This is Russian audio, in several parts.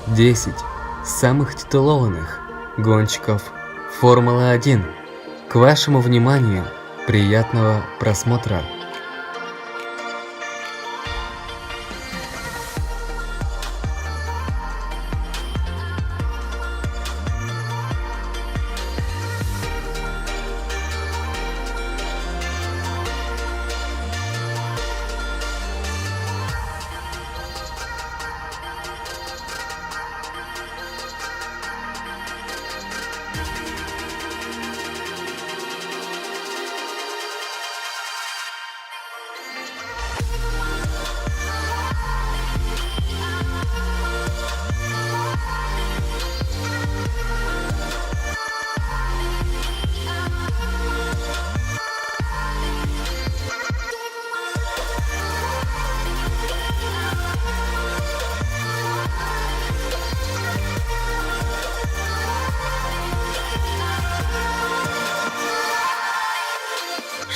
10 самых титулованных гонщиков Формулы-1. К вашему вниманию, приятного просмотра.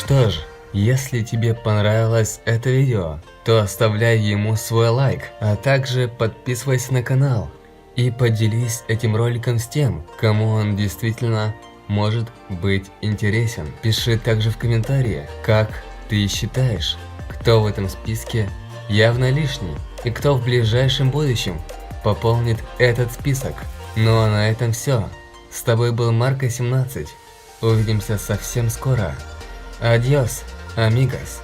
Что ж, если тебе понравилось это видео, то оставляй ему свой лайк, а также подписывайся на канал и поделись этим роликом с тем, кому он действительно может быть интересен. Пиши также в комментарии, как ты считаешь, кто в этом списке явно лишний и кто в ближайшем будущем пополнит этот список. Ну а на этом все. С тобой был Марко 17. Увидимся совсем скоро. Адьос, амигос.